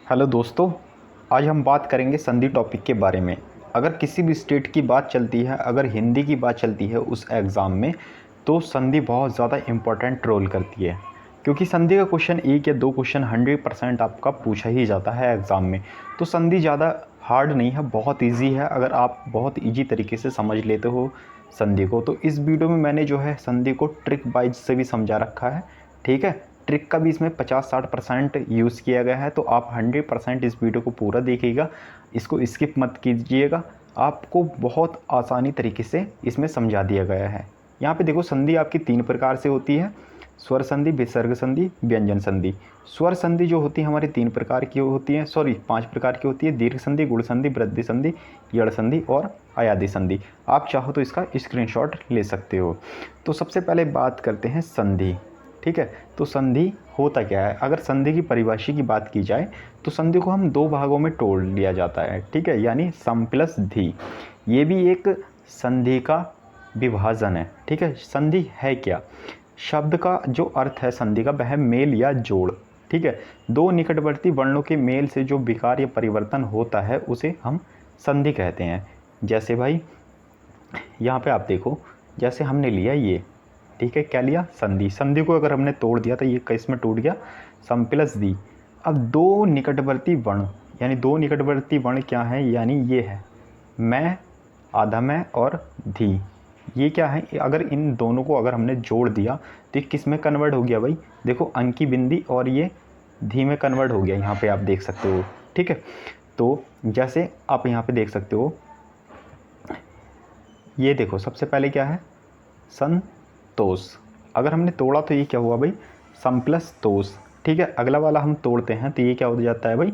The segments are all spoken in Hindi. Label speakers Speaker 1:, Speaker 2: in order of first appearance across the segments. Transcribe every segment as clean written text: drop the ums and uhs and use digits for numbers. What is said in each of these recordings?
Speaker 1: हेलो दोस्तों, आज हम बात करेंगे संधि टॉपिक के बारे में। अगर किसी भी स्टेट की बात चलती है, अगर हिंदी की बात चलती है उस एग्ज़ाम में, तो संधि बहुत ज़्यादा इम्पोर्टेंट रोल करती है। क्योंकि संधि का क्वेश्चन 1 या 2 क्वेश्चन 100% आपका पूछा ही जाता है एग्ज़ाम में। तो संधि ज़्यादा हार्ड नहीं है, बहुत ईजी है अगर आप बहुत ईजी तरीके से समझ लेते हो संधि को। तो इस वीडियो में मैंने जो है संधि को ट्रिक वाइज से भी समझा रखा है, ठीक है। ट्रिक का भी इसमें 50-60% यूज़ किया गया है, तो आप 100% इस वीडियो को पूरा देखिएगा, इसको स्किप मत कीजिएगा। आपको बहुत आसानी तरीके से इसमें समझा दिया गया है। यहाँ पे देखो, संधि आपकी 3 प्रकार से होती है: स्वर संधि, विसर्ग संधि, व्यंजन संधि। स्वर संधि जो होती है हमारी 3 प्रकार की होती है, 5 प्रकार की होती है: दीर्घ संधि, गुण संधि, वृद्धि संधि, यड़ संधि और अयादि संधि। आप चाहो तो इसका स्क्रीनशॉट ले सकते हो। तो सबसे पहले बात करते हैं संधि, ठीक है। तो संधि होता क्या है? अगर संधि की परिभाषा की बात की जाए तो संधि को हम 2 भागों में तोड़ लिया जाता है, ठीक है, यानी सम प्लस धी। ये भी एक संधि का विभाजन है, ठीक है। संधि है क्या? शब्द का जो अर्थ है संधि का, वह मेल या जोड़, ठीक है। 2 निकटवर्ती वर्णों के मेल से जो विकार या परिवर्तन होता है उसे हम संधि कहते हैं। जैसे भाई यहाँ पे आप देखो, जैसे हमने लिया ये, ठीक है, क्या लिया? संधि। संधि को अगर हमने तोड़ दिया तो ये किस में टूट गया? सम प्लस दी। अब 2 निकटवर्ती वर्ण, यानी 2 निकटवर्ती वर्ण क्या है? यानी ये है मैं, आधा मैं और धी। ये क्या है? अगर इन दोनों को अगर हमने जोड़ दिया तो ये किस में कन्वर्ट हो गया भाई? देखो, अंकी बिंदी और ये धी में कन्वर्ट हो गया। यहाँ पे आप देख सकते हो, ठीक है। तो जैसे आप यहाँ पे देख सकते हो, ये देखो, सबसे पहले क्या है? संतोष। अगर हमने तोड़ा तो ये क्या हुआ भाई? सम प्लस तोष, ठीक है। अगला वाला हम तोड़ते हैं तो ये क्या हो जाता है भाई?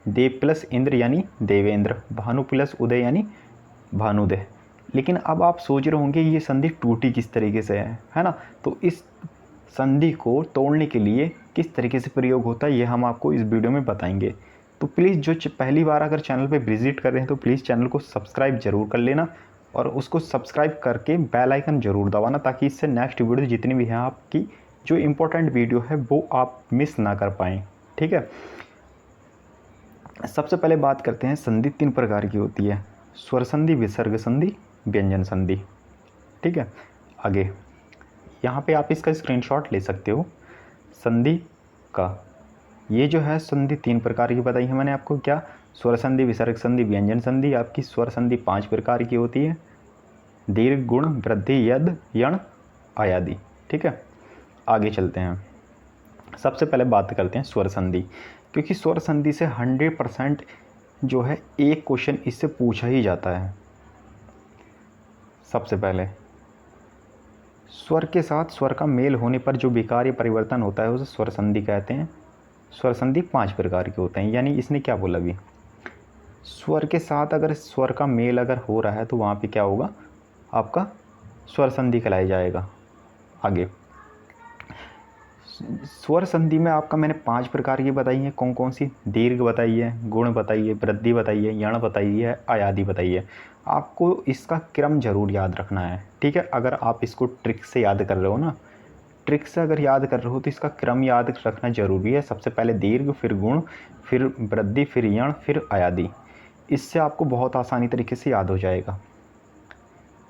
Speaker 1: देव प्लस इंद्र यानी देवेंद्र, भानु प्लस उदय यानी भानुदय। लेकिन अब आप सोच रहे होंगे ये संधि टूटी किस तरीके से है ना? तो इस संधि को तोड़ने के लिए किस तरीके से प्रयोग होता है ये हम आपको इस वीडियो में बताएंगे। तो प्लीज़ जो पहली बार अगर चैनल पे विजिट कर रहे हैं तो प्लीज़ चैनल को सब्सक्राइब जरूर कर लेना और उसको सब्सक्राइब करके बेल आइकन ज़रूर दबाना, ताकि इससे नेक्स्ट वीडियो जितनी भी हैं आपकी जो इम्पोर्टेंट वीडियो है वो आप मिस ना कर पाएँ, ठीक है। सबसे पहले बात करते हैं, संधि 3 प्रकार की होती है: स्वर संधि, विसर्ग संधि, व्यंजन संधि, ठीक है। आगे यहाँ पे आप इसका स्क्रीनशॉट ले सकते हो संधि का। ये जो है संधि 3 प्रकार की बताई है मैंने आपको, क्या? स्वर संधि, विसर्ग संधि, व्यंजन संधि। आपकी स्वर संधि 5 प्रकार की होती है: दीर्घ, गुण, वृद्धि, यद, यण, अयादि, ठीक है। आगे चलते हैं। सबसे पहले बात करते हैं स्वर संधि, क्योंकि स्वर संधि से 100% जो है एक क्वेश्चन इससे पूछा ही जाता है। सबसे पहले स्वर के साथ स्वर का मेल होने पर जो विकार या परिवर्तन होता है उसे स्वर संधि कहते हैं। स्वर संधि 5 प्रकार के होते हैं, यानी इसने क्या बोला अभी? स्वर के साथ अगर स्वर का मेल अगर हो रहा है तो वहाँ पे क्या होगा? आपका स्वर संधि कहलाया जाएगा। आगे स्वर संधि में आपका मैंने 5 प्रकार की बताई है। कौन कौन सी? दीर्घ बताई है, गुण बताइए, वृद्धि बताइए, यण बताइए है, अयादि बताइए। आपको इसका क्रम जरूर याद रखना है, ठीक है। अगर आप इसको ट्रिक से याद कर रहे हो ना, ट्रिक से अगर याद कर रहे हो तो इसका क्रम याद रखना जरूरी है। सबसे पहले दीर्घ, फिर गुण, फिर वृद्धि, फिर यण, फिर अयादि। इससे आपको बहुत आसानी तरीके से याद हो जाएगा।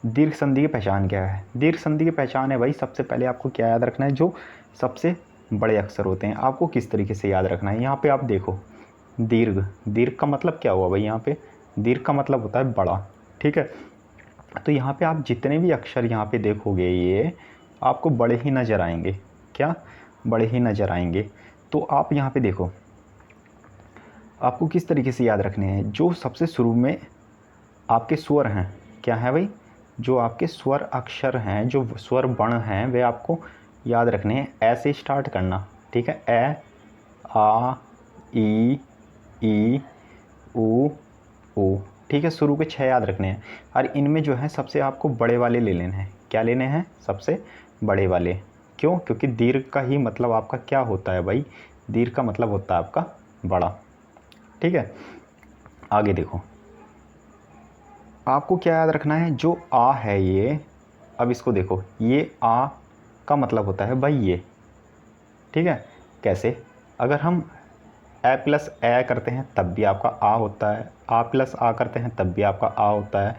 Speaker 1: दीर्घ संधि की पहचान क्या है? दीर्घ संधि की पहचान है भाई, सबसे पहले आपको क्या याद रखना है? जो सबसे बड़े अक्षर होते हैं आपको किस तरीके से याद रखना है। यहाँ पे आप देखो, दीर्घ, दीर्घ का मतलब क्या हुआ भाई? यहाँ पे दीर्घ का मतलब होता है बड़ा, ठीक है। तो यहाँ पे आप जितने भी अक्षर यहाँ पे देखोगे ये आपको बड़े ही नज़र आएंगे। क्या? बड़े ही नज़र आएंगे। तो आप यहाँ पे देखो, आपको किस तरीके से याद रखने हैं? जो सबसे शुरू में आपके स्वर हैं, क्या है भाई? जो आपके स्वर अक्षर हैं, जो स्वर वर्ण हैं, वे आपको याद रखने हैं। ऐसे स्टार्ट करना, ठीक है। ए, आ, ई, ऊ, ठीक है। शुरू के 6 याद रखने हैं और इनमें जो है सबसे आपको बड़े वाले ले लेने हैं। क्या लेने हैं? सबसे बड़े वाले। क्यों? क्योंकि दीर्घ का ही मतलब आपका क्या होता है भाई? दीर्घ का मतलब होता है आपका बड़ा, ठीक है। आगे देखो, आपको क्या याद रखना है? जो आ है ये, अब इसको देखो, ये आ का मतलब होता है भाई ये, ठीक है। कैसे? अगर हम ए प्लस ए करते हैं तब भी आपका आ होता है, आ प्लस आ करते हैं तब भी आपका आ होता है,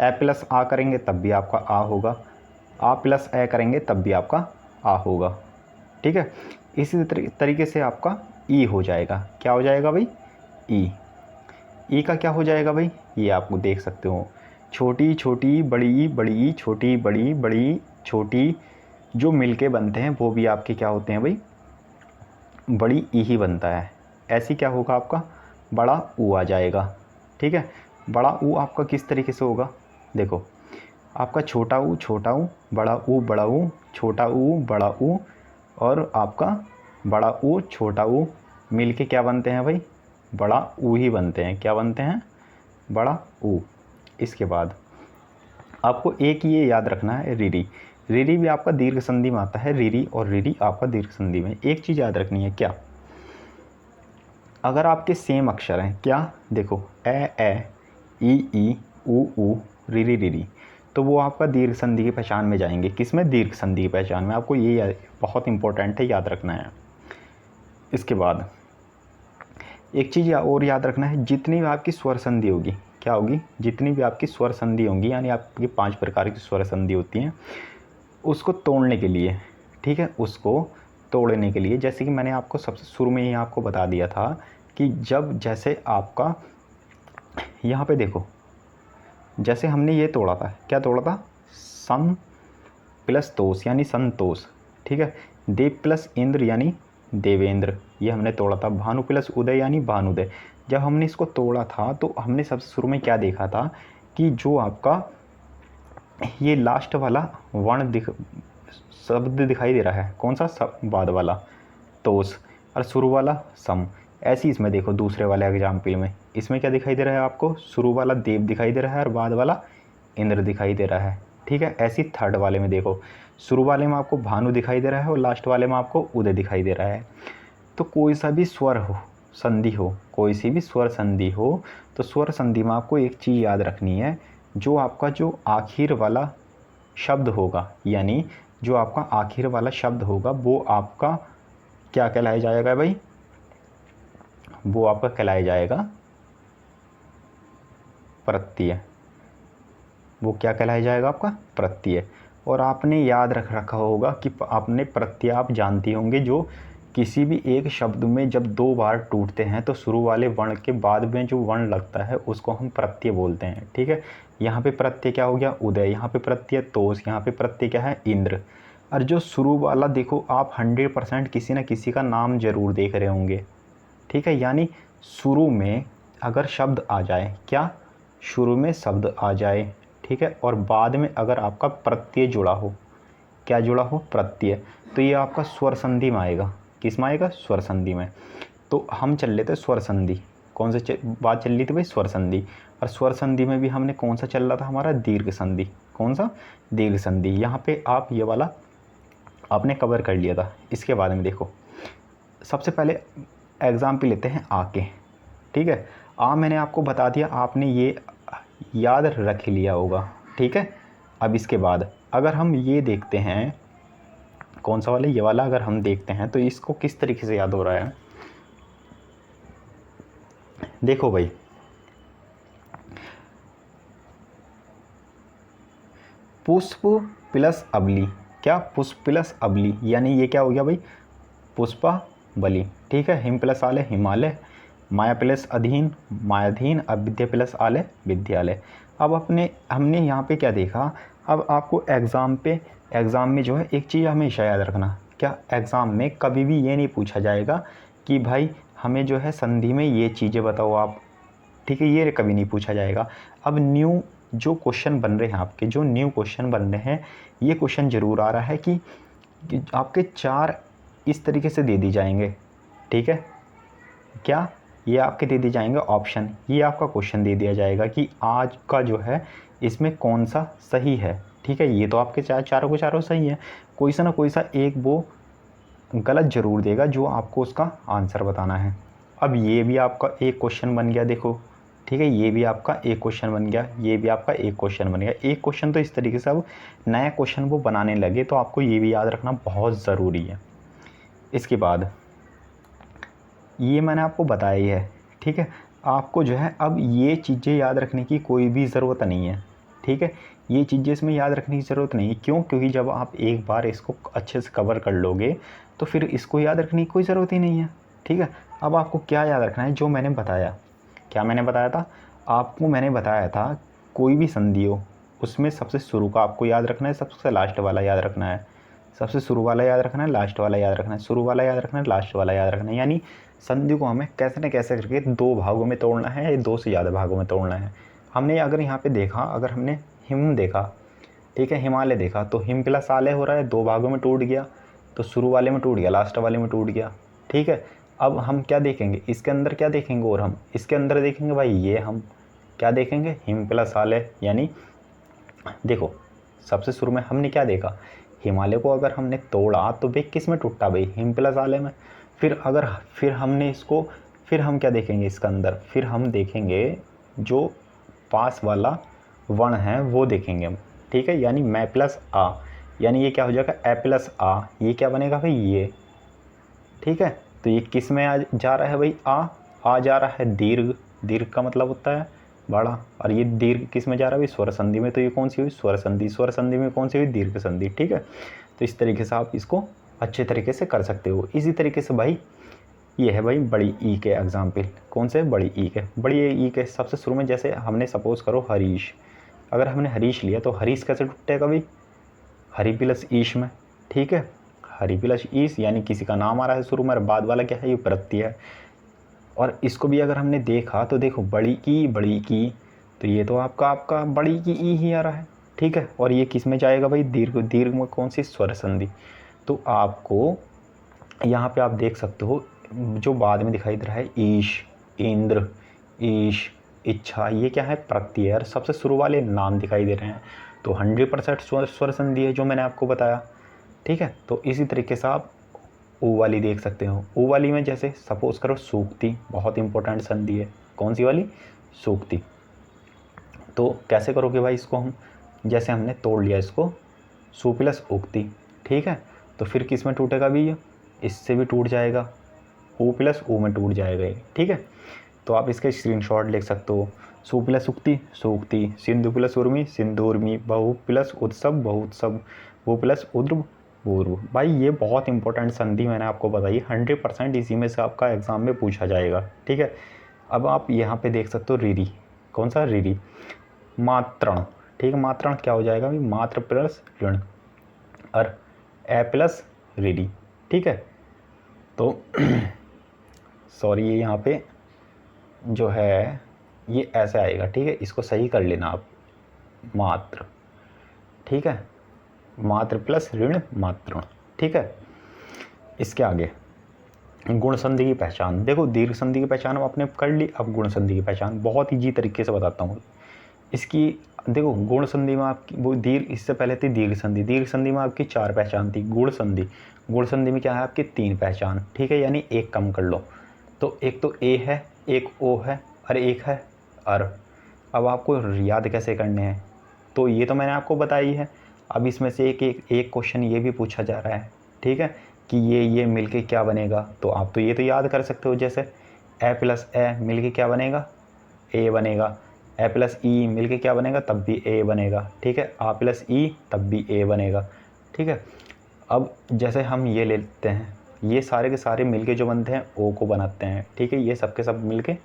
Speaker 1: ए प्लस आ करेंगे तब भी आपका आ होगा, आ प्लस ए करेंगे तब भी आपका आ होगा। ठीक है, इसी तरीके से आपका ई हो जाएगा। क्या हो जाएगा भाई? ई का क्या हो जाएगा भाई? ये आपको देख सकते हो, छोटी छोटी बड़ी बड़ी छोटी बड़ी बड़ी छोटी जो मिलके बनते हैं वो भी आपके क्या होते हैं भाई? बड़ी ई ही बनता है। ऐसी क्या होगा आपका? बड़ा ऊ आ जाएगा। ठीक है, बड़ा ऊ आपका किस तरीके से होगा? देखो, आपका छोटा ऊ, बड़ा ऊ, छोटा ऊ, बड़ा ऊ, और आपका बड़ा ऊ, छोटा ऊ मिलके क्या बनते हैं भाई? बड़ा ऊ ही बनते हैं। क्या बनते हैं? बड़ा ऊ। इसके बाद आपको एक ये याद रखना है, रीरी। रीरी भी आपका दीर्घ संधि में आता है। रीरी और रीरी आपका दीर्घ संधि में। एक चीज़ याद रखनी है, क्या? अगर आपके सेम अक्षर हैं, क्या? देखो, ए ई ऊ रीरी रीरी, तो वो आपका दीर्घ संधि की पहचान में जाएंगे। किस में? दीर्घ संधि की पहचान में। आपको ये बहुत इंपॉर्टेंट है, याद रखना है। इसके बाद एक चीज़ और याद रखना है, जितनी भी आपकी स्वर संधि होगी, क्या होगी? जितनी भी आपकी स्वर संधि होंगी, यानी आपकी 5 प्रकार की स्वर संधि होती हैं, उसको तोड़ने के लिए, ठीक है, उसको तोड़ने के लिए, जैसे कि मैंने आपको सबसे शुरू में ही आपको बता दिया था कि जब जैसे आपका यहाँ पे देखो, जैसे हमने ये तोड़ा था, क्या तोड़ा था? सम प्लस तोष यानी संतोष। ठीक है, देव प्लस इंद्र यानी देवेंद्र, ये हमने तोड़ा था। भानु प्लस उदय यानी भानुदय। जब हमने इसको तोड़ा था तो हमने सबसे शुरू में क्या देखा था कि जो आपका ये लास्ट वाला वर्ण शब्द दिखाई दे रहा है, कौन सा? बाद वाला तोष, और शुरू वाला सम। ऐसे इसमें देखो, दूसरे वाले एग्जाम्पल में इसमें क्या दिखाई दे रहा है आपको? शुरू वाला देव दिखाई दे रहा है और बाद वाला इंद्र दिखाई दे रहा है। ठीक है, ऐसी थर्ड वाले में देखो, शुरू वाले में आपको भानु दिखाई दे रहा है और लास्ट वाले में आपको उदय दिखाई दे रहा है। तो कोई सा भी स्वर हो, संधि हो, कोई सी भी स्वर संधि हो, तो स्वर संधि में आपको एक चीज़ याद रखनी है, जो आपका जो आखिर वाला शब्द होगा, यानी जो आपका आखिर वाला शब्द होगा वो आपका क्या कहलाया जाएगा भाई? वो आपका कहलाया जाएगा प्रत्यय। वो क्या कहलाया जाएगा? आपका प्रत्यय। और आपने याद रखा होगा कि आपने प्रत्यय आप जानती होंगे, जो किसी भी एक शब्द में जब 2 बार टूटते हैं तो शुरू वाले वर्ण के बाद में जो वर्ण लगता है उसको हम प्रत्यय बोलते हैं। ठीक है, यहाँ पे प्रत्यय क्या हो गया? उदय। यहाँ पे प्रत्यय तोष। यहाँ पे प्रत्यय क्या है? इंद्र। और जो शुरू वाला देखो, आप 100% किसी न किसी का नाम जरूर देख रहे होंगे। ठीक है, यानी शुरू में अगर शब्द आ जाए, क्या? शुरू में शब्द आ जाए, ठीक है, और बाद में अगर आपका प्रत्यय जुड़ा हो, क्या जुड़ा हो? प्रत्यय, तो ये आपका स्वर संधि में आएगा। किस में आएगा? स्वर संधि में। तो हम चल लेते स्वर संधि। कौन से बात चल रही थी भाई? स्वर संधि। और स्वर संधि में भी हमने कौन सा चल रहा था? हमारा दीर्घ संधि। कौन सा? दीर्घ संधि। यहाँ पे आप ये वाला आपने कवर कर लिया था। इसके बाद में देखो, सबसे पहले एग्जाम्पल लेते हैं आ के। ठीक है, आ मैंने आपको बता दिया, आपने ये याद रख लिया होगा। ठीक है, अब इसके बाद अगर हम ये देखते हैं, कौन सा वाला? ये वाला अगर हम देखते हैं तो इसको किस तरीके से याद हो रहा है? देखो भाई, पुष्प प्लस अबली, क्या? पुष्प प्लस अबली, यानी ये क्या हो गया भाई? पुष्पा बली। ठीक है, हिम प्लस आलय हिमालय, माया प्लस अधीन मायाधीन, अविद्या प्लस आलय विद्यालय। अब हमने यहाँ पे क्या देखा? अब आपको एग्ज़ाम में जो है एक चीज़ हमेशा याद रखना, क्या? एग्ज़ाम में कभी भी ये नहीं पूछा जाएगा कि भाई हमें जो है संधि में ये चीज़ें बताओ आप। ठीक है, ये कभी नहीं पूछा जाएगा। अब न्यू जो क्वेश्चन बन रहे हैं आपके, जो न्यू क्वेश्चन बन रहे हैं, ये क्वेश्चन ज़रूर आ रहा है कि आपके 4 इस तरीके से दे दी जाएंगे। ठीक है, क्या? ये आपके दे दिए जाएंगे ऑप्शन, ये आपका क्वेश्चन दे दिया जाएगा कि आज का जो है इसमें कौन सा सही है। ठीक है, ये तो आपके चारों को चारों सही है, कोई सा ना कोई सा एक वो गलत ज़रूर देगा जो आपको उसका आंसर बताना है। अब ये भी आपका एक क्वेश्चन बन गया, देखो। ठीक है, ये भी आपका एक क्वेश्चन बन गया, ये भी आपका एक क्वेश्चन बन गया। एक क्वेश्चन तो इस तरीके से अब नया क्वेश्चन वो बनाने लगे, तो आपको ये भी याद रखना बहुत ज़रूरी है। इसके बाद ये मैंने आपको बताया ही है, ठीक है। आपको जो है अब ये चीज़ें याद रखने की कोई भी ज़रूरत नहीं है, ठीक है। ये चीज़ें इसमें याद रखने की ज़रूरत नहीं है, क्यों? क्योंकि जब आप एक बार इसको अच्छे से कवर कर लोगे तो फिर इसको याद रखने की कोई ज़रूरत ही नहीं है, ठीक है। अब आपको क्या याद रखना है, जो मैंने बताया। क्या मैंने बताया था आपको? मैंने बताया था कोई भी संधि हो उसमें सबसे शुरू का आपको याद रखना है, सबसे लास्ट वाला याद रखना है। सबसे शुरू वाला याद रखना है, लास्ट वाला याद रखना है, शुरू वाला याद रखना है, लास्ट वाला याद रखना है। यानी संधि को हमें कैसे न कैसे करके दो भागों में तोड़ना है या दो से ज़्यादा भागों में तोड़ना है। हमने अगर यहाँ पे देखा, अगर हमने हिम देखा, ठीक है, हिमालय देखा, तो हिम प्लस आलय हो रहा है, दो भागों में टूट गया, तो शुरू वाले में टूट गया, लास्ट वाले में टूट गया, ठीक है। अब हम क्या देखेंगे इसके अंदर, क्या देखेंगे, और हम इसके अंदर देखेंगे भाई, ये हम क्या देखेंगे, हिम प्लस आलय। यानी देखो सबसे शुरू में हमने क्या देखा, हिमालय को अगर हमने तोड़ा तो वे किस में टूटा भाई, हिम प्लस आलय में। फिर हमने इसको, फिर हम क्या देखेंगे इसके अंदर, फिर हम देखेंगे जो पास वाला वर्ण है वो देखेंगे हम, ठीक है। यानी मैं प्लस आ, यानी ये क्या हो जाएगा, ए प्लस आ, ये क्या बनेगा भाई, ये, ठीक है। तो ये किस में जा रहा है भाई, आ जा रहा है दीर्घ, दीर्घ का मतलब होता है बड़ा, और ये दीर्घ किस में जा रहा है भाई, स्वर संधि में। तो ये कौन सी हुई, स्वर संधि। स्वर संधि में कौन सी हुई, दीर्घ संधि, ठीक है। तो इस तरीके से आप इसको अच्छे तरीके से कर सकते हो। इसी तरीके से भाई ये है भाई बड़ी ई के एग्जाम्पल। कौन से, बड़ी ई के। बड़ी ई के सबसे शुरू में जैसे हमने सपोज करो हरीश, अगर हमने हरीश लिया तो हरीश कैसे टूटेगा भाई, हरी प्लस ईश में, ठीक है। हरी प्लस ईश यानी किसी का नाम आ रहा है शुरू में, बाद वाला क्या है, ये प्रत्यय है। और इसको भी अगर हमने देखा तो देखो बड़ी की, तो ये तो आपका बड़ी की ई ही आ रहा है, ठीक है। और ये किस में जाएगा भाई, दीर्घ, दीर्घ में कौन सी, स्वर संधि। तो आपको यहाँ पे आप देख सकते हो जो बाद में दिखाई दे रहा है, ईश, इंद्र, ईश, इच्छा, ये क्या है, प्रत्यय। और सबसे शुरू वाले नाम दिखाई दे रहे हैं, तो 100% स्वर संधि है जो मैंने आपको बताया, ठीक है। तो इसी तरीके से आप ओ वाली देख सकते हो। ओ वाली में जैसे सपोज करो सूक्ति, बहुत इंपॉर्टेंट संधि है। कौन सी वाली, सूक्ति। तो कैसे करोगे भाई इसको हम, जैसे हमने तोड़ लिया इसको, सु प्लस उक्ति, ठीक है। तो फिर किस में टूटेगा भी, ये इससे भी टूट जाएगा, ओ प्लस ओ में टूट जाएगा ये, ठीक है। तो आप इसका स्क्रीनशॉट ले सकते हो। सु प्लस उक्ति, सूक्ति। सिंधु प्लस उर्मी, सिंधुर्मी। बहु प्लस उत्सव, बहुत्सव। भू प्लस उद्र, पूर्व। भाई ये बहुत इंपॉर्टेंट संधि मैंने आपको बताई, 100% इसी में से आपका एग्जाम में पूछा जाएगा, ठीक है। अब आप यहाँ पे देख सकते हो रीरी, कौन सा, रीरी। मात्रण, ठीक है। मात्रण क्या हो जाएगा, मात्र प्लस ऋण, और ए प्लस रीरी, ठीक है। तो सॉरी ये यहाँ पे जो है ये ऐसे आएगा, ठीक है। इसको सही कर लेना आप, मात्र, ठीक है। मात्र प्लस ऋण मात्रण, ठीक है। इसके आगे गुण संधि की पहचान। देखो दीर्घ संधि की पहचान आपने कर ली, अब गुण संधि की पहचान बहुत ईजी तरीके से बताता हूँ इसकी। देखो गुण संधि में आपकी वो दीर्घ, इससे पहले थी दीर्घ संधि। दीर्घ संधि में आपकी 4 पहचान थी। गुण संधि, गुण संधि में क्या है आपकी 3 पहचान, ठीक है। यानी एक कम कर लो, तो एक तो ए है, एक ओ है, और एक है अर। अब आपको याद कैसे करने हैं, तो ये तो मैंने आपको बताई है। अब इसमें से एक क्वेश्चन ये भी पूछा जा रहा है, ठीक है, कि ये मिलके क्या बनेगा। तो आप तो ये तो याद कर सकते हो, जैसे ए प्लस ए मिलके क्या बनेगा, ए बनेगा। ए प्लस ई मिलके क्या बनेगा, तब भी ए बनेगा, ठीक है। आ प्लस ई तब भी ए बनेगा, ठीक है। अब जैसे हम ये ले लेते हैं, ये सारे के सारे मिलके जो बनते हैं ओ को बनाते हैं, ठीक है। ये सब के सब मिलके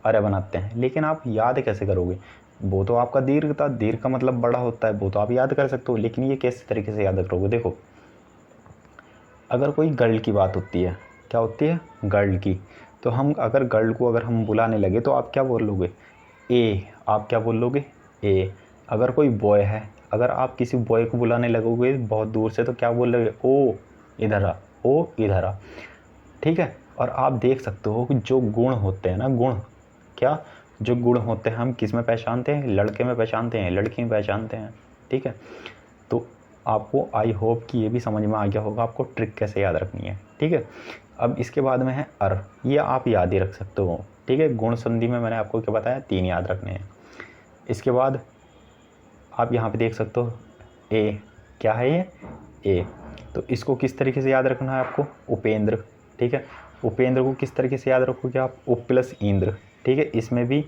Speaker 1: अरे बनाते हैं। लेकिन आप याद कैसे करोगे, वो तो आपका दीर्घ था, दीर्घ का मतलब बड़ा होता है, वो तो आप याद कर सकते हो। लेकिन ये कैसे तरीके से याद करोगे, देखो अगर कोई गर्ल की बात होती है, क्या होती है, गर्ल की, तो हम अगर गर्ल को अगर हम बुलाने लगे तो आप क्या बोल लोगे, ए, आप क्या बोल लोगे, ए। अगर कोई बॉय है, अगर आप किसी बॉय को बुलाने लगोगे बहुत दूर से तो क्या बोल लोगे, ओ इधर आ, ओ इधर आ, ठीक है। और आप देख सकते हो कि जो गुण होते हैं ना, गुण, क्या, जो गुण होते हैं हम किस में पहचानते हैं, लड़के में पहचानते हैं, लड़की में पहचानते हैं, ठीक है। तो आपको आई होप कि ये भी समझ में आ गया होगा आपको ट्रिक कैसे याद रखनी है, ठीक है। अब इसके बाद में है अर, ये आप याद ही रख सकते हो, ठीक है। गुण संधि में मैंने आपको क्या बताया, 3 याद रखने हैं। इसके बाद आप यहाँ पे देख सकते हो ए, क्या है ये, ए। तो इसको किस तरीके से याद रखना है आपको, उपेंद्र, ठीक है। उपेंद्र को किस तरीके से याद रखोगे आप, उप प्लस इंद्र, ठीक है। इसमें भी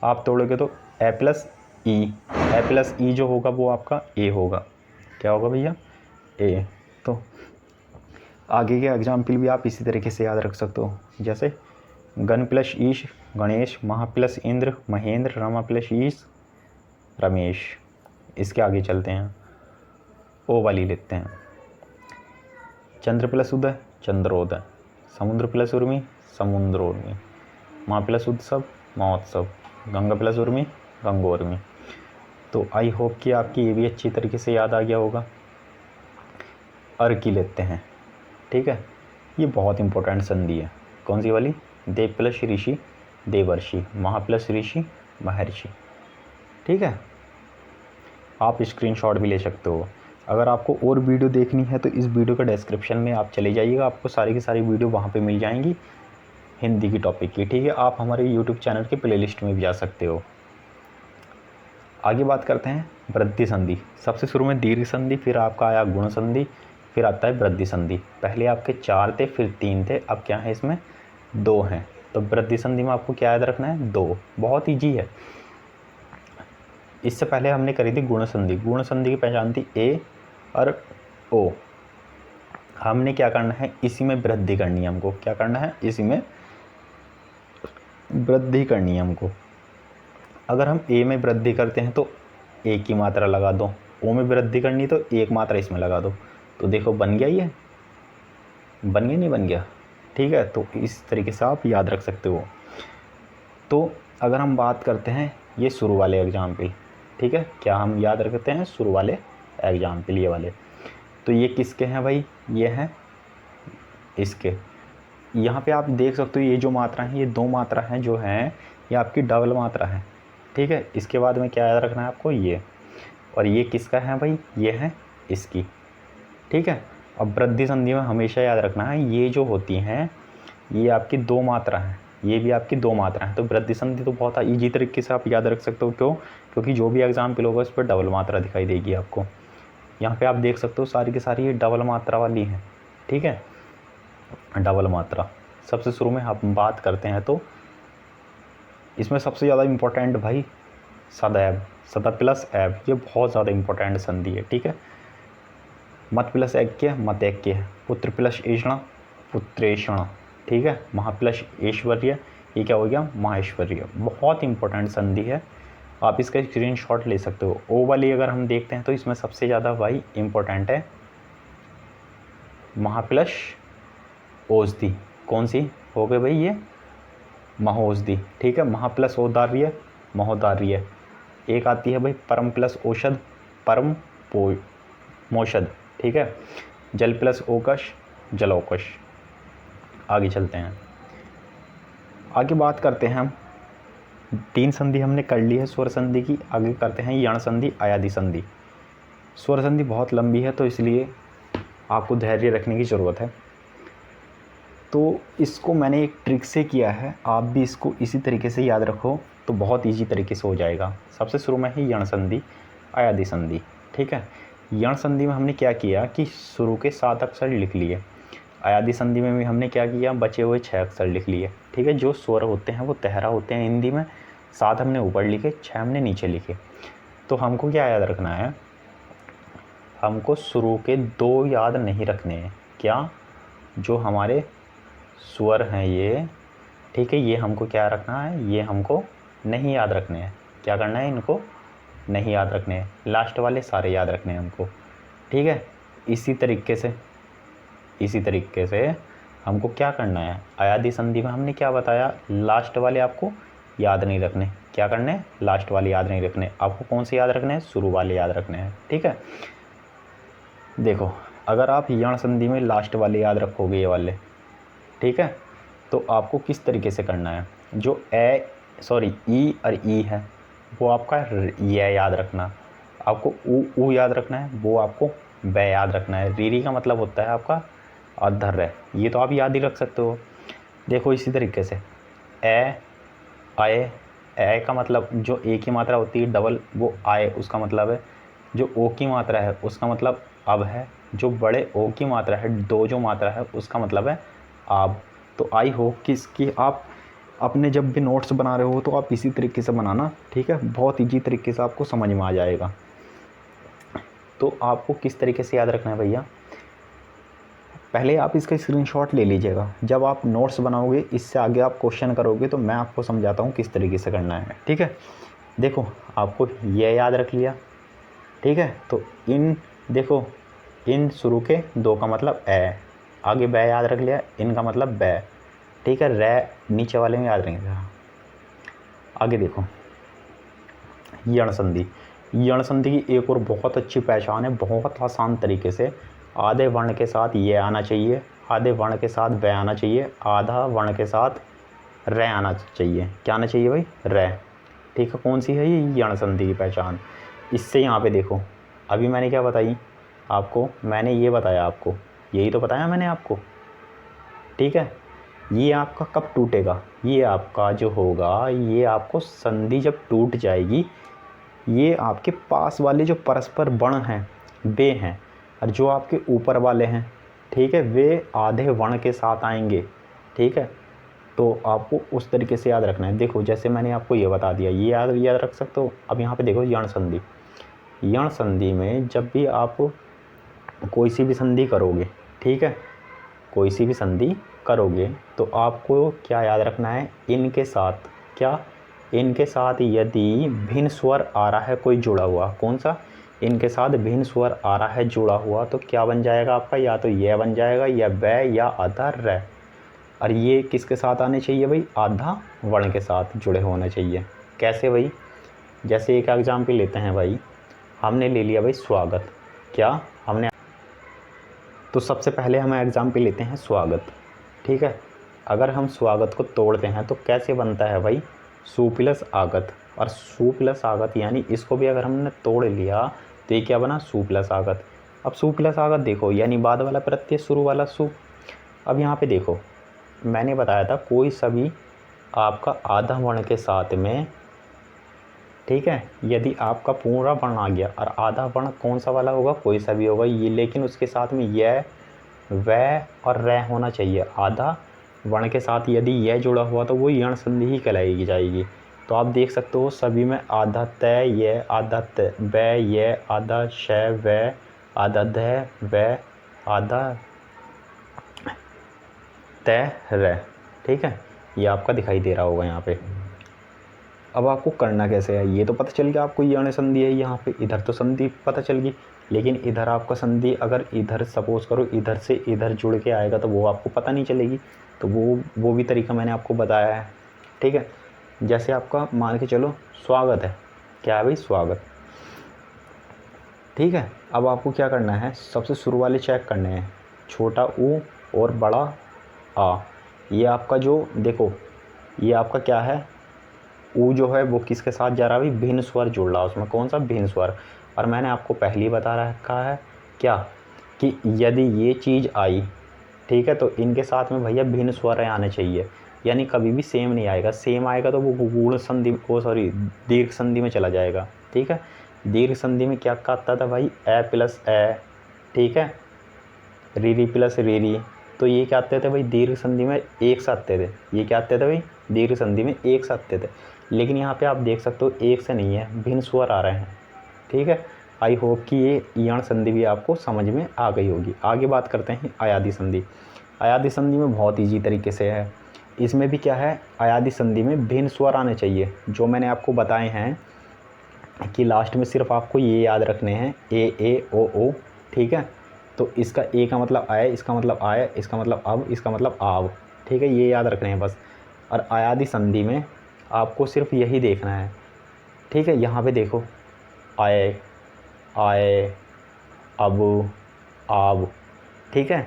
Speaker 1: आप तोड़ोगे तो ए प्लस ई जो होगा वो आपका ए होगा, क्या होगा भैया, ए। तो आगे के एग्जाम्पल भी आप इसी तरीके से याद रख सकते हो, जैसे गण प्लस ईश गणेश, महा प्लस इंद्र महेंद्र, रमा प्लस ईश रमेश। इसके आगे चलते हैं, ओ वाली लेते हैं। चंद्र प्लस उदय चंद्रोदय, समुद्र प्लस उर्मी समुद्रोर्मी, माँ प्लस उत्सव महोत्सव, गंगा प्लस उर्मी गंगोर्मी। तो आई होप कि आपकी ये भी अच्छी तरीके से याद आ गया होगा। अर की लेते हैं, ठीक है। ये बहुत इंपॉर्टेंट संधि है, कौन सी वाली, देव प्लस ऋषि देवर्षि, महा प्लस ऋषि महर्षि, ठीक है। आप स्क्रीनशॉट भी ले सकते हो। अगर आपको और वीडियो देखनी है तो इस वीडियो का डिस्क्रिप्शन में आप चले जाइएगा, आपको सारी की सारी वीडियो वहाँ पे मिल जाएंगी हिंदी की टॉपिक की, ठीक है। आप हमारे यूट्यूब चैनल के प्लेलिस्ट में भी जा सकते हो। आगे बात करते हैं वृद्धि संधि। सबसे शुरू में दीर्घ संधि, फिर आपका आया गुण संधि, फिर आता है वृद्धि संधि। पहले आपके 4 थे, फिर 3 थे, अब क्या है इसमें 2 हैं। तो वृद्धि संधि में आपको क्या याद रखना है, 2। बहुत ईजी है। इससे पहले हमने करी थी गुण संधि। गुण संधि की पहचान थी ए और ओ। हमने क्या करना है, इसी में वृद्धि करनी है हमको। क्या करना है, इसी में वृद्धि करनी है हमको। अगर हम ए में वृद्धि करते हैं तो ए की मात्रा लगा दो, ओ में वृद्धि करनी तो एक मात्रा इसमें लगा दो। तो देखो बन गया, ये बन गया नहीं बन गया, ठीक है। तो इस तरीके से आप याद रख सकते हो। तो अगर हम बात करते हैं ये शुरू वाले एग्जाम्पल, ठीक है, क्या हम याद रखते हैं शुरू वाले एग्जाम्पल ये वाले। तो ये किसके हैं भाई, ये हैं इसके। यहाँ पे आप देख सकते हो ये जो मात्रा है, ये 2 मात्रा हैं जो हैं, ये आपकी डबल मात्रा है, ठीक है। इसके बाद में क्या याद रखना है आपको, ये। और ये किसका है भाई, ये है इसकी, ठीक है। अब वृद्धि संधि में हमेशा याद रखना है ये जो होती हैं ये आपकी 2 मात्रा हैं, ये भी आपकी 2 मात्रा हैं। तो वृद्धि संधि तो बहुत ईजी तरीके से आप याद रख सकते हो। क्यों, क्योंकि जो भी एग्जाम्पल होगा उस पर डबल मात्रा दिखाई देगी आपको। यहाँ पे आप देख सकते हो सारी की सारी ये डबल मात्रा वाली हैं, ठीक है, डबल मात्रा। सबसे शुरू में हम बात करते हैं तो इसमें सबसे ज़्यादा इम्पोर्टेंट भाई सदैव, सदा प्लस एव, ये बहुत ज़्यादा इम्पोर्टेंट संधि है, ठीक है। मत प्लस ऐक्य मत ऐक्य है, पुत्र प्लस ऐषणा पुत्रेषणा, ठीक है। महा प्लस ऐश्वर्य, ये क्या हो गया, माहेश्वर्य। बहुत इंपॉर्टेंट संधि है, आप इसका स्क्रीनशॉट ले सकते हो। ओ वाली अगर हम देखते हैं तो इसमें सबसे ज़्यादा भाई इम्पोर्टेंट है महा प्लस औषधि। कौन सी हो गई भाई, ये महोषधि, ठीक है। महा प्लस औदार्य महोदार्य। एक आती है भाई परम प्लस औषध परम मोषध, ठीक है। जल प्लस ओकश जलौकश। आगे चलते हैं, आगे बात करते हैं हम 3 संधि हमने कर ली है स्वर संधि की। आगे करते हैं यण संधि आयादी संधि। स्वर संधि बहुत लंबी है तो इसलिए आपको धैर्य रखने की ज़रूरत है। तो इसको मैंने एक ट्रिक से किया है, आप भी इसको इसी तरीके से याद रखो तो बहुत ईजी तरीके से हो जाएगा। सबसे शुरू में ही यण संधि आयादी संधि, ठीक है। यण संधि में हमने क्या किया कि शुरू के 7 अक्षर लिख लिए। आयादी संधि में भी हमने क्या किया, बचे हुए 6 अक्षर लिख लिए, ठीक है। जो स्वर होते हैं वो तहरा होते हैं हिंदी में, 7 हमने ऊपर लिखे, 6 हमने नीचे लिखे। तो हमको क्या याद रखना है, हमको शुरू के 2 याद नहीं रखने हैं। क्या, जो हमारे स्वर हैं ये, ठीक है, ये हमको क्या रखना है, ये हमको नहीं याद रखने हैं। क्या करना है, इनको नहीं याद रखने हैं, लास्ट वाले सारे याद रखने हैं हमको, ठीक है। इसी तरीके से हमको क्या करना है, आयादी संधि में हमने क्या बताया, लास्ट वाले आपको याद नहीं रखने। क्या करने हैं, लास्ट वाले याद नहीं रखने। आपको कौन से याद रखने हैं, शुरू वाले याद रखने हैं, ठीक है। देखो अगर आप यण संधि में लास्ट वाले याद रखोगे ये वाले, ठीक है, तो आपको किस तरीके से करना है, जो ई और ई है वो आपका ये याद रखना, आपको ऊ याद रखना है, वो आपको बै याद रखना है। रीरी का मतलब होता है आपका अधर्य, ये तो आप याद ही रख सकते हो। देखो इसी तरीके से ए का मतलब जो ए की मात्रा होती है डबल, वो आए उसका मतलब है। जो ओ की मात्रा है उसका मतलब अब है। जो बड़े ओ की मात्रा है 2 जो मात्रा है उसका मतलब है आप। तो आई होप कि इसकी आप अपने जब भी नोट्स बना रहे हो तो आप इसी तरीके से बनाना, ठीक है। बहुत ईजी तरीके से आपको समझ में आ जाएगा। तो आपको किस तरीके से याद रखना है भैया, पहले आप इसका स्क्रीनशॉट ले लीजिएगा। जब आप नोट्स बनाओगे, इससे आगे आप क्वेश्चन करोगे तो मैं आपको समझाता हूँ किस तरीके से करना है, ठीक है। देखो आपको ये याद रख लिया, ठीक है। तो इन देखो, इन शुरू के दो का मतलब ए, आगे बै याद रख लिया, इनका मतलब बै, ठीक है। रै नीचे वाले में याद रखेंगे। आगे देखो यण संधि। यण संधि की एक और बहुत अच्छी पहचान है, बहुत आसान तरीके से। आधे वर्ण के साथ ये आना चाहिए, आधे वर्ण के साथ बै आना चाहिए, आधा वर्ण के साथ रै आना चाहिए। क्या आना चाहिए भाई? रै, ठीक है। कौन सी है ये? यण संधि की पहचान। इससे यहाँ पे देखो, अभी मैंने क्या बताई आपको? मैंने ये बताया आपको, यही तो बताया मैंने आपको, ठीक है। ये आपका कब टूटेगा? ये आपका जो होगा, ये आपको संधि जब टूट जाएगी, ये आपके पास वाले जो परस्पर वर्ण हैं वे हैं, और जो आपके ऊपर वाले हैं, ठीक है, वे आधे वर्ण के साथ आएंगे, ठीक है। तो आपको उस तरीके से याद रखना है। देखो जैसे मैंने आपको ये बता दिया, ये याद रख सकते हो। अब यहाँ पे देखो यण संधि। यण संधि में जब भी आप कोई सी भी संधि करोगे, ठीक है, कोई सी भी संधि करोगे तो आपको क्या याद रखना है? इनके साथ क्या? इनके साथ यदि भिन्न स्वर आ रहा है कोई जुड़ा हुआ, कौन सा? इनके साथ भिन्न स्वर आ रहा है जुड़ा हुआ, तो क्या बन जाएगा आपका? या तो यह बन जाएगा, या बै, या आधा रै। और ये किसके साथ आने चाहिए भाई? आधा वर्ण के साथ जुड़े होने चाहिए। कैसे भाई? जैसे एक एग्जाम्पल लेते हैं भाई, हमने ले लिया भाई स्वागत। क्या हमने? तो सबसे पहले हम एग्जाम्पल लेते हैं स्वागत, ठीक है। अगर हम स्वागत को तोड़ते हैं तो कैसे बनता है भाई? सु प्लस आगत। और सु प्लस आगत यानी इसको भी अगर हमने तोड़ लिया तो ये क्या बना? सु प्लस आगत। अब सु प्लस आगत देखो, यानी बाद वाला प्रत्यय शुरू वाला सु। अब यहाँ पे देखो, मैंने बताया था कोई सभी आपका आधा वर्ण के साथ में, ठीक है, यदि आपका पूरा वर्ण आ गया, और आधा वर्ण कौन सा वाला होगा? कोई सा भी होगा ये, लेकिन उसके साथ में यह, वह और रै होना चाहिए। आधा वर्ण के साथ यदि यह जुड़ा हुआ तो वो यण संधि ही कहलाएगी जाएगी। तो आप देख सकते हो सभी में आधा तय यह, आधा बै यह, आधा शय वह, आधा ध वह, आधा तय रै, ठीक है। ये आपका दिखाई दे रहा होगा यहाँ पे। अब आपको करना कैसे है? ये तो पता चल गया आपको यण संधि है यहाँ पे, इधर तो संधि पता चल गई, लेकिन इधर आपका संधि अगर इधर सपोज करो इधर से इधर जुड़ के आएगा तो वो आपको पता नहीं चलेगी। तो वो भी तरीका मैंने आपको बताया है, ठीक है। जैसे आपका मान के चलो स्वागत है, क्या है भाई? स्वागत, ठीक है। अब आपको क्या करना है? सबसे शुरू वाले चेक करने हैं, छोटा ऊ और बड़ा आ। ये आपका जो देखो, ये आपका क्या है? ऊ जो है वो किसके साथ जा रहा है भाई? भिन्न स्वर जुड़ रहा है उसमें। कौन सा? भिन्न स्वर। और मैंने आपको पहले ही बता रखा है क्या, कि यदि ये चीज़ आई, ठीक है, तो इनके साथ में भैया भिन्न स्वर आने चाहिए, यानी कभी भी सेम नहीं आएगा। सेम आएगा तो वो गुण संधि, दीर्घ संधि में चला जाएगा, ठीक है। दीर्घ संधि में क्या आता था भाई? ए प्लस ए, ठीक है, री प्लस री। तो ये क्या आते थे भाई? दीर्घ संधि में एक साथ आते थे। ये क्या आते थे भाई? दीर्घ संधि में एक साथ आते थे। लेकिन यहाँ पे आप देख सकते हो एक से नहीं है, भिन्न स्वर आ रहे हैं, ठीक है। आई होप कि ये यण संधि भी आपको समझ में आ गई होगी। आगे बात करते हैं अयादि संधि। अयादि संधि में बहुत ईजी तरीके से है। इसमें भी क्या है? अयादि संधि में भिन्न स्वर आने चाहिए, जो मैंने आपको बताए हैं कि लास्ट में सिर्फ आपको ये याद रखने हैं, ए ओ, ठीक है। तो इसका ए का मतलब आए, इसका मतलब आए, इसका मतलब अब, इसका मतलब आव, ठीक है। ये याद रखने हैं बस। और अयादि संधि में आपको सिर्फ यही देखना है, ठीक है। यहाँ पे देखो, आए, आए, अब, आव, ठीक है।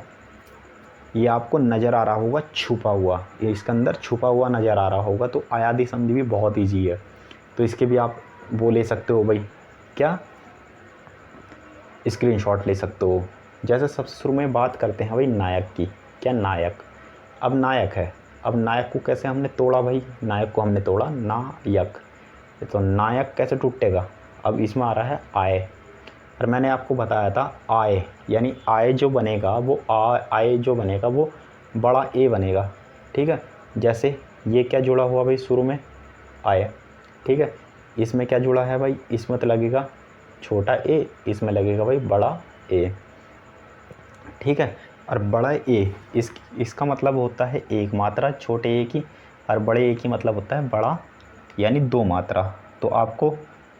Speaker 1: ये आपको नज़र आ रहा होगा छुपा हुआ, ये इसके अंदर छुपा हुआ नज़र आ रहा होगा। तो अयादि संधि भी बहुत ईजी है, तो इसके भी आप वो ले सकते हो भाई, क्या? स्क्रीनशॉट ले सकते हो। जैसे सबसे शुरू में बात करते हैं भाई नायक की। क्या? नायक। अब नायक है, अब नायक को कैसे हमने तोड़ा भाई? नायक को हमने तोड़ा नायक। तो नायक कैसे टूटेगा? अब इसमें आ रहा है आय, और मैंने आपको बताया था आय, यानी आय जो बनेगा वो आय जो बनेगा वो बड़ा ए बनेगा, ठीक है। जैसे ये क्या जुड़ा हुआ भाई शुरू में, आय, ठीक है। इसमें क्या जुड़ा है भाई, इसमें तो लगेगा छोटा ए, इसमें लगेगा भाई बड़ा ए, ठीक है। और बड़ा ए इसका मतलब होता है एक मात्रा छोटे ए की, और बड़े ए की मतलब होता है बड़ा यानी दो मात्रा। तो आपको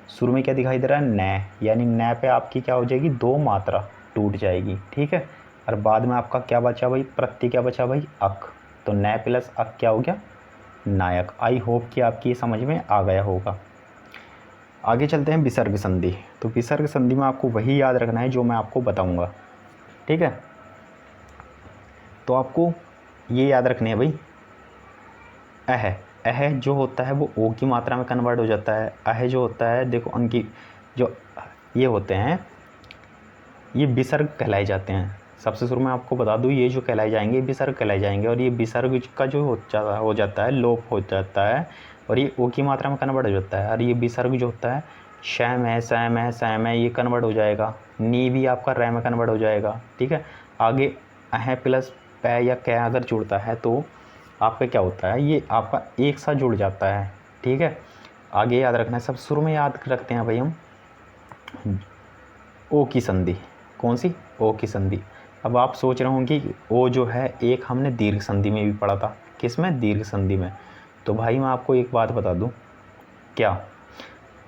Speaker 1: शुरू में क्या दिखाई दे रहा है, न, यानी न पे आपकी क्या हो जाएगी, दो मात्रा टूट जाएगी, ठीक है। और बाद में आपका क्या बचा भाई, प्रत्यय क्या बचा भाई, अक। तो न प्लस अक क्या हो गया, नायक। आई होप कि आपकी ये समझ में आ गया होगा। आगे चलते हैं विसर्ग संधि। तो विसर्ग संधि में आपको वही याद रखना है जो मैं आपको बताऊंगा, ठीक है। तो आपको ये याद रखने है भाई, अह जो होता है वो ओ की मात्रा में कन्वर्ट हो जाता है। अह जो होता है, देखो उनकी जो ये होते हैं ये विसर्ग कहलाए जाते हैं। सबसे शुरू में आपको बता दूँ, ये जो कहलाए जाएंगे विसर्ग कहलाए जाएंगे, और ये विसर्ग का जो हो जाता है, लोप हो जाता है, और ये ओ की मात्रा में कन्वर्ट हो जाता है। और ये विसर्ग जो होता है, शैम है, सैम है, सैम है, ये कन्वर्ट हो जाएगा। नी भी आपका रै में कन्वर्ट हो जाएगा, ठीक है। आगे अह प्लस पै या कै अगर जुड़ता है तो आपका क्या होता है, ये आपका एक साथ जुड़ जाता है, ठीक है। आगे याद रखना है, सब शुरू में याद रखते हैं भाई हम ओ की संधि। कौन सी, ओ की संधि। अब आप सोच रहे होंगे कि ओ जो है एक हमने दीर्घ संधि में भी पढ़ा था, किस में, दीर्घ संधि में। तो भाई मैं आपको एक बात बता दूं, क्या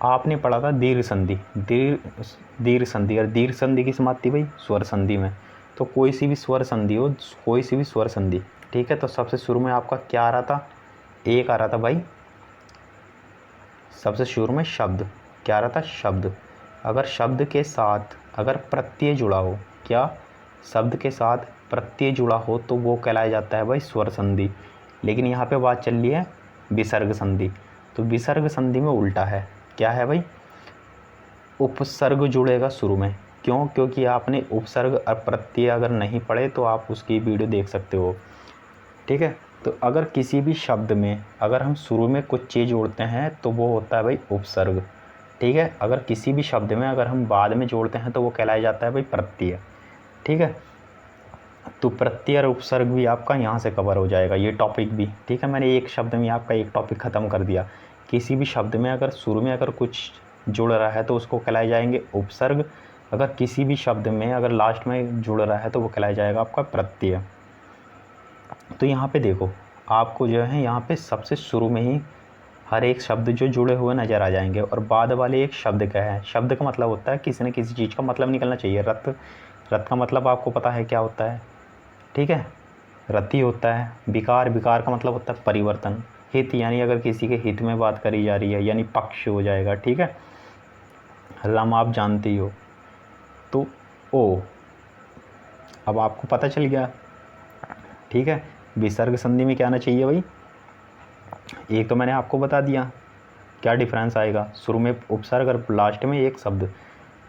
Speaker 1: आपने पढ़ा था दीर्घ संधि, दीर्घ संधि, और दीर्घ संधि की समाप्ति भाई स्वर संधि में। तो कोई सी भी स्वर संधि हो, कोई सी भी स्वर संधि, ठीक है। तो सबसे शुरू में आपका क्या आ रहा था, एक आ रहा था भाई, सबसे शुरू में शब्द क्या आ रहा था, शब्द। अगर शब्द के साथ अगर प्रत्यय जुड़ा हो, क्या, शब्द के साथ प्रत्यय जुड़ा हो तो वो कहलाया जाता है भाई स्वर संधि। लेकिन यहाँ पे बात चल रही है विसर्ग संधि। तो विसर्ग संधि में उल्टा है, क्या है भाई, उपसर्ग जुड़ेगा शुरू में। क्यों, क्योंकि आपने उपसर्ग और प्रत्यय अगर नहीं पढ़े तो आप उसकी वीडियो देख सकते हो, ठीक है। तो अगर किसी भी शब्द में अगर हम शुरू में कुछ चीज़ जोड़ते हैं तो वो होता है भाई उपसर्ग, ठीक है। अगर किसी भी शब्द में अगर हम बाद में जोड़ते हैं तो वो कहलाया जाता है भाई प्रत्यय, ठीक है। तो प्रत्यय और उपसर्ग भी आपका यहाँ से कवर हो जाएगा, ये टॉपिक भी, ठीक है। मैंने एक शब्द में आपका एक टॉपिक ख़त्म कर दिया। किसी भी शब्द में अगर शुरू में अगर कुछ जुड़ रहा है तो उसको कहलाए जाएंगे उपसर्ग। अगर किसी भी शब्द में अगर लास्ट में जुड़ रहा है तो वो कहलाया जाएगा आपका प्रत्यय। तो यहाँ पे देखो, आपको जो है यहाँ पे सबसे शुरू में ही हर एक शब्द जो जुड़े हुए नज़र आ जाएंगे, और बाद वाले एक शब्द का है। शब्द का मतलब होता है किसी न किसी चीज़ का मतलब निकलना चाहिए। रत, रत का मतलब आपको पता है क्या होता है, ठीक है, रति होता है। विकार, विकार का मतलब होता है परिवर्तन। हित यानी अगर किसी के हित में बात करी जा रही है यानी पक्ष हो जाएगा, ठीक है। रम आप जानते ही हो। तो ओ, अब आपको पता चल गया, ठीक है। विसर्ग संधि में क्या आना चाहिए भाई, एक तो मैंने आपको बता दिया क्या डिफरेंस आएगा, शुरू में उपसर्ग और लास्ट में एक शब्द।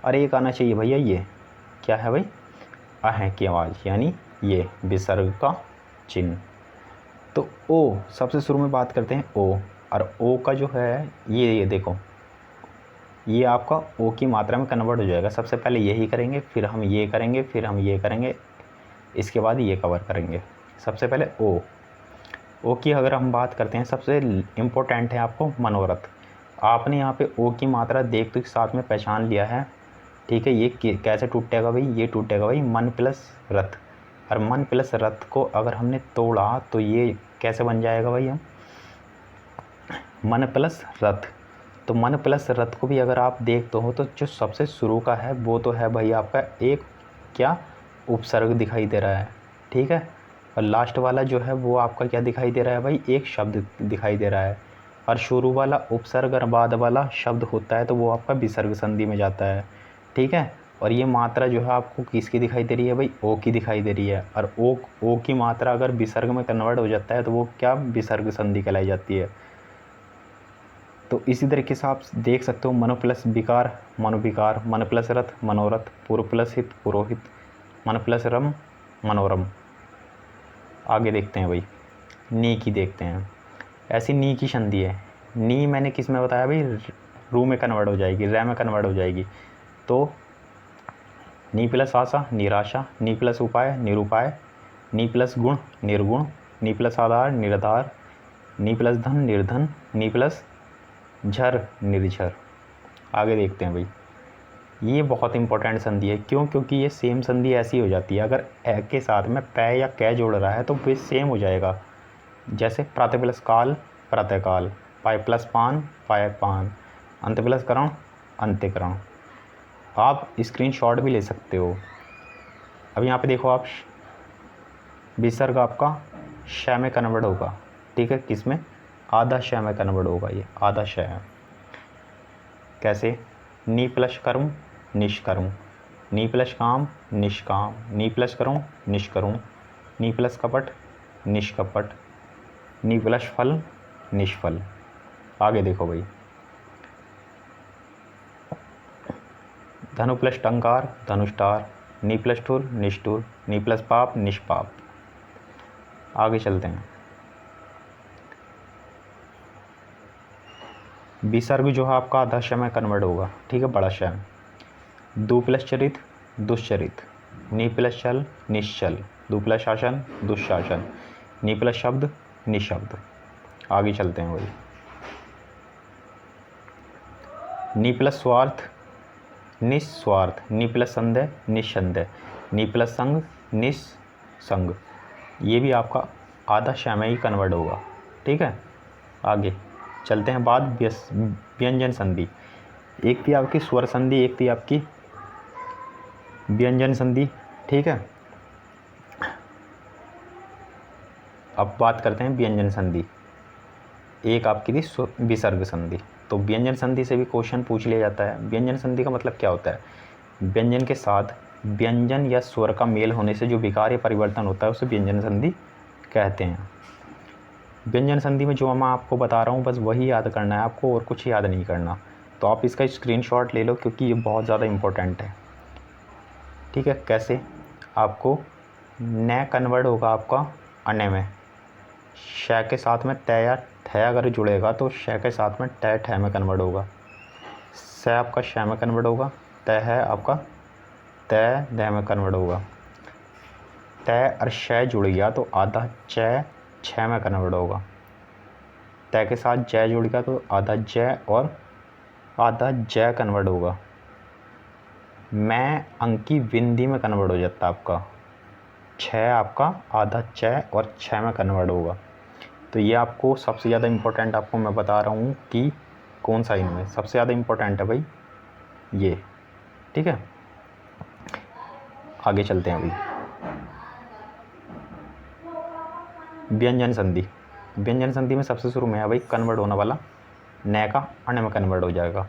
Speaker 1: और एक आना चाहिए भैया, ये क्या है भाई, अह की आवाज़, यानी ये विसर्ग का चिन्ह। तो ओ सबसे शुरू में बात करते हैं ओ, और ओ का जो है ये देखो, ये आपका ओ की मात्रा में कन्वर्ट हो जाएगा। सबसे पहले यही करेंगे, फिर हम ये करेंगे, फिर हम ये करेंगे, इसके बाद ये कवर करेंगे। सबसे पहले ओ की अगर हम बात करते हैं, सबसे इम्पोर्टेंट है आपको मनोरथ। आपने यहाँ पे ओ की मात्रा देख तो साथ में पहचान लिया है, ठीक है। ये कैसे टूटेगा भाई, ये टूटेगा भाई मन प्लस रथ। और मन प्लस रथ को अगर हमने तोड़ा तो ये कैसे बन जाएगा भाई, हम मन प्लस रथ। तो मन प्लस रथ को भी अगर आप देखते हो तो जो सबसे शुरू का है वो तो है भाई आपका एक क्या, उपसर्ग दिखाई दे रहा है, ठीक है। और लास्ट वाला जो है वो आपका क्या दिखाई दे रहा है भाई, एक शब्द दिखाई दे रहा है। और शुरू वाला उपसर्ग और बाद वाला शब्द होता है तो वो आपका विसर्ग संधि में जाता है, ठीक है। और ये मात्रा जो है आपको किसकी दिखाई दे रही है भाई, ओ की दिखाई दे रही है। और ओ की मात्रा अगर विसर्ग में कन्वर्ट हो जाता है तो वो क्या, विसर्ग संधि कहलाई जाती है। तो इसी तरीके से आप देख सकते हो, मनो प्लस विकार मनोविकार, मन प्लस रथ मनोरथ, पूर्व प्लस हित पुरोहित, मन प्लस रम मनोरम। आगे देखते हैं भाई, नी की देखते हैं। ऐसी नी की संधि है। नी मैंने किस में बताया भाई, रू में कन्वर्ट हो जाएगी, रै में कन्वर्ट हो जाएगी। तो नी प्लस आशा निराशा, नी प्लस उपाय निरुपाय, नी प्लस गुण निर्गुण, नी प्लस आधार निराधार, नी प्लस धन निर्धन, नी प्लस झर निर्झर। आगे देखते हैं भाई, ये बहुत इंपॉर्टेंट संधि है। क्यों? क्योंकि ये सेम संधि ऐसी हो जाती है, अगर ए के साथ में पै या कै जोड़ रहा है तो वे सेम हो जाएगा। जैसे प्रातः प्लस काल प्रातःकाल, पाय प्लस पान पाय पान, अंत प्लस करण अंत्यकरण। आप स्क्रीनशॉट भी ले सकते हो। अब यहाँ पे देखो आप, विसर्ग आपका श में कन्वर्ट होगा, ठीक है, किस में? आधा श में कन्वर्ट होगा, ये आधा श है। कैसे? नी प्लस कर्म निष्कर्म, नी प्लस काम निष्काम, नी प्लस करूँ निष्करूँ, नी प्लस कपट निष्कपट, नी प्लस फल निष्फल। आगे देखो भाई, धनु प्लस टंकार धनुष्टार, नी प्लस ठुर निष्ठुर, नी प्लस पाप निष्पाप। आगे चलते हैं। विसर्ग जो है आपका आधा श में कन्वर्ट होगा, ठीक है, बड़ा श में। दु प्लस चरित दुश्चरित, नी प्लस चल निश्चल, दु प्लस शासन दुशासन, नी प्लस शब्द निशब्द। आगे चलते हैं भाई, नी प्लस स्वार्थ निस्वार्थ, नी प्लस संदेह निस्संदेह, नी प्लस संग निस्संग। ये भी आपका आधा श में ही कन्वर्ट होगा, ठीक है। आगे चलते हैं, बाद व्यंजन संधि। एक थी आपकी स्वर संधि, एक थी आपकी व्यंजन संधि, ठीक है। अब बात करते हैं व्यंजन संधि। एक आपकी थी विसर्ग संधि। तो व्यंजन संधि से भी क्वेश्चन पूछ लिया जाता है। व्यंजन संधि का मतलब क्या होता है? व्यंजन के साथ व्यंजन या स्वर का मेल होने से जो विकार या परिवर्तन होता है उसे व्यंजन संधि कहते हैं। व्यंजन संधि में जो मैं आपको बता रहा हूँ बस वही याद करना है आपको, और कुछ याद नहीं करना। तो आप इसका स्क्रीनशॉट ले लो क्योंकि ये बहुत ज़्यादा इम्पोर्टेंट है, ठीक है। कैसे? आपको न कन्वर्ट होगा आपका अने में, श के साथ में तय या ठ अगर जुड़ेगा तो श के साथ में तय ठ में कन्वर्ट होगा, स आपका श में कन्वर्ट होगा, तय है आपका तय द में कन्वर्ट होगा। तय और श जुड़ गया तो आधा च छ में कन्वर्ट होगा, तय के साथ जय जुड़ गया तो आधा जय और आधा जय कन्वर्ट होगा। मैं अंकी विंदी में कन्वर्ट हो जाता आपका, छ आपका आधा च और छ में कन्वर्ट होगा। तो ये आपको सबसे ज़्यादा इम्पोर्टेंट आपको मैं बता रहा हूँ कि कौन सा इनमें सबसे ज़्यादा इम्पोर्टेंट है भाई ये, ठीक है। आगे चलते हैं अभी, व्यंजन संधि। व्यंजन संधि में सबसे शुरू में है भाई कन्वर्ट होने वाला न का अण में कन्वर्ट हो जाएगा।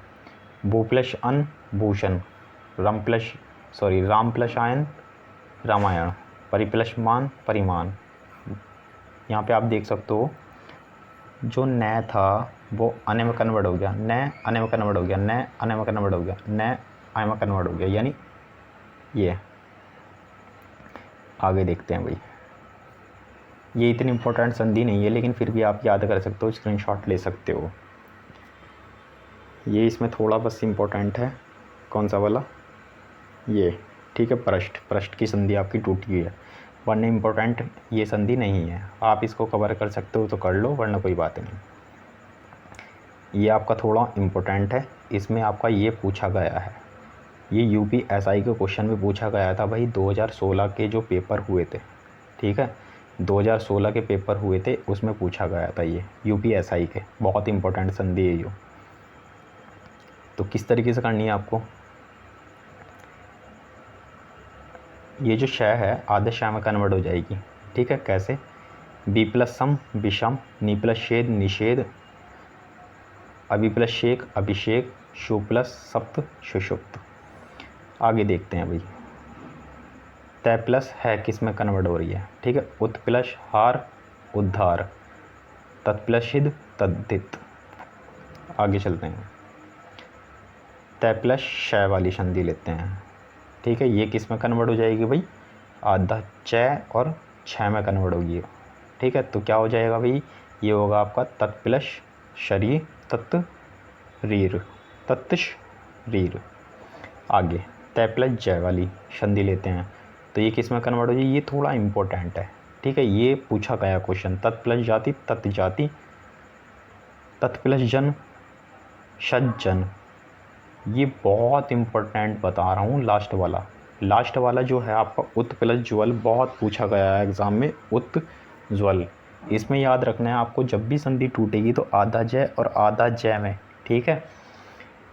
Speaker 1: भू प्लस अन भूषण, राम प्लस आयन रामायण, परि प्लस मान परिमाण। यहाँ पे आप देख सकते हो जो न था वो अने में कन्वर्ट हो गया, न अने में कन्वर्ट हो गया, न अने में कन्वर्ट हो गया, न आय में कन्वर्ट हो गया, यानी ये। आगे देखते हैं भाई, ये इतनी इम्पोर्टेंट संधि नहीं है लेकिन फिर भी आप याद कर सकते हो, स्क्रीनशॉट ले सकते हो। ये इसमें थोड़ा बस इम्पोर्टेंट है, कौन सा वाला? ये, ठीक है। पृष्ठ की संधि आपकी टूटी हुई है, वरना इम्पोर्टेंट ये संधि नहीं है। आप इसको कवर कर सकते हो तो कर लो, वरना कोई बात नहीं। ये आपका थोड़ा इम्पोर्टेंट है, इसमें आपका ये पूछा गया है, ये यूपीएसआई के क्वेश्चन में पूछा गया था भाई। 2016 के जो पेपर हुए थे, ठीक है, 2016 के पेपर हुए थे उसमें पूछा गया था ये यूपीएसआई के। बहुत इंपॉर्टेंट संधि है ये। तो किस तरीके से करनी है आपको? ये जो श है आधे श में कन्वर्ट हो जाएगी, ठीक है। कैसे? बी प्लस सम विषम, नी प्लस शेद निषेध, अभी प्लस शेख अभिषेक, शु प्लस सप्त सुषुप्त। आगे देखते हैं भाई, तय प्लस है किस में कन्वर्ट हो रही है, ठीक है। उत प्लस हार उद्धार, तत् प्लस हिद तद्धित। आगे चलते हैं, तय प्लस श वाली संधि लेते हैं, ठीक है। ये किस में कन्वर्ट हो जाएगी भाई? आधा च और छ में कन्वर्ट होगी, ठीक है। तो क्या हो जाएगा भाई? ये होगा आपका तत् प्लस शरीर तत्रीर तत्शरीर। आगे तय प्लस जय वाली संधि लेते हैं, तो ये किस में कन्वर्ट हो जाएगी? ये थोड़ा इम्पोर्टेंट है, ठीक है, ये पूछा गया क्वेश्चन। तत् प्लस जाति, तत् जाति, तत् प्लस जन, षज्जन। ये बहुत इम्पोर्टेंट बता रहा हूँ, लास्ट वाला जो है आपका उत प्लस ज्वल, बहुत पूछा गया है एग्ज़ाम में, उत ज्वल। इसमें याद रखना है आपको, जब भी संधि टूटेगी तो आधा जय और आधा जय में, ठीक है,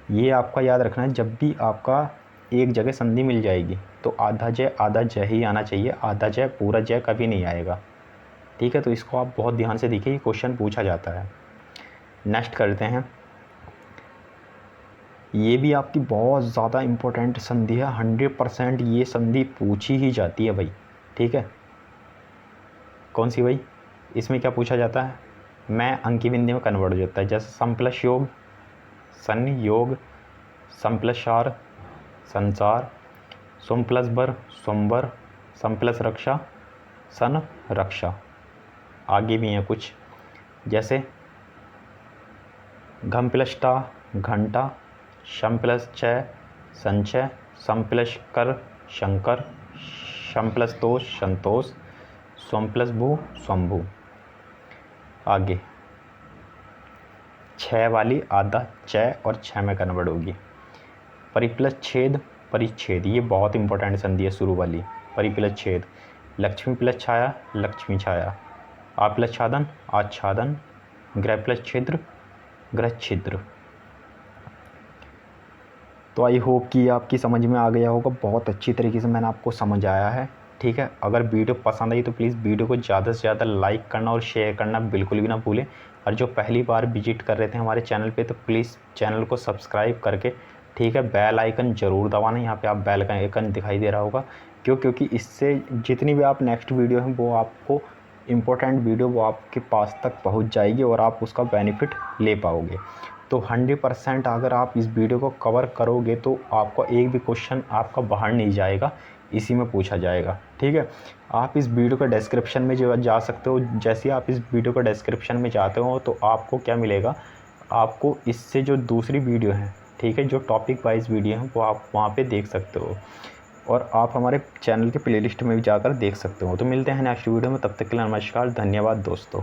Speaker 1: ये आपका याद रखना है। जब भी आपका एक जगह संधि मिल जाएगी तो आधा जय ही आना चाहिए, आधा जय पूरा जय कभी नहीं आएगा, ठीक है। तो इसको आप बहुत ध्यान से देखिए, ये क्वेश्चन पूछा जाता है। नेक्स्ट करते हैं, ये भी आपकी बहुत ज़्यादा इम्पोर्टेंट संधि है, 100% ये संधि पूछी ही जाती है भाई, ठीक है। कौन सी भाई? इसमें क्या पूछा जाता है, मैं अंकी बिंदी में कन्वर्ट हो जाता है। जैसे सम प्लस योग, संयोग, सम प्लस सार, संसार, सोम प्लस बर, सोमबर, सम प्लस रक्षा, सन रक्षा। आगे भी हैं कुछ, जैसे घम प्लस टा, घंटा, शम प्लस छः, संचय, सम प्लस कर, शंकर, शम प्लस तोष, संतोष, सोम प्लस भू, स्वंभू। आगे छः वाली आधा चय और छः में कन्वर्ट होगी। परि प्लस छेद, परिच्छेद, ये बहुत इंपॉर्टेंट संधि है शुरू वाली, परि प्लस छेद। लक्ष्मी प्लस छाया, लक्ष्मी छाया। आ प्लस छादन, आच्छादन। ग्रह प्लस छिद्र, ग्रह छिद्र। तो आई होप कि आपकी समझ में आ गया होगा, बहुत अच्छी तरीके से मैंने आपको समझाया है, ठीक है। अगर वीडियो पसंद आई तो प्लीज़ वीडियो को ज़्यादा से ज़्यादा लाइक करना और शेयर करना बिल्कुल भी ना भूलें। और जो पहली बार विजिट कर रहे थे हमारे चैनल पे तो प्लीज़ चैनल को सब्सक्राइब करके, ठीक है, बेल आइकन ज़रूर दबाना। यहाँ पे आप बेल आइकन दिखाई दे रहा होगा, क्योंकि इससे जितनी भी आप नेक्स्ट वीडियो हैं वो आपको इम्पोर्टेंट वीडियो वो आपके पास तक पहुँच जाएगी और आप उसका बेनिफिट ले पाओगे। तो 100% अगर आप इस वीडियो को कवर करोगे तो आपका एक भी क्वेश्चन आपका बाहर नहीं जाएगा, इसी में पूछा जाएगा, ठीक है। आप इस वीडियो का डिस्क्रिप्शन में जो जा सकते हो, जैसे आप इस वीडियो का डिस्क्रिप्शन में जाते हो तो आपको क्या मिलेगा, आपको इससे जो दूसरी वीडियो है, ठीक है, जो टॉपिक वाइज वीडियो हैं वो आप वहाँ पे देख सकते हो और आप हमारे चैनल के प्लेलिस्ट में भी जाकर देख सकते हो। तो मिलते हैं नेक्स्ट वीडियो में, तब तक के लिए नमस्कार, धन्यवाद दोस्तों।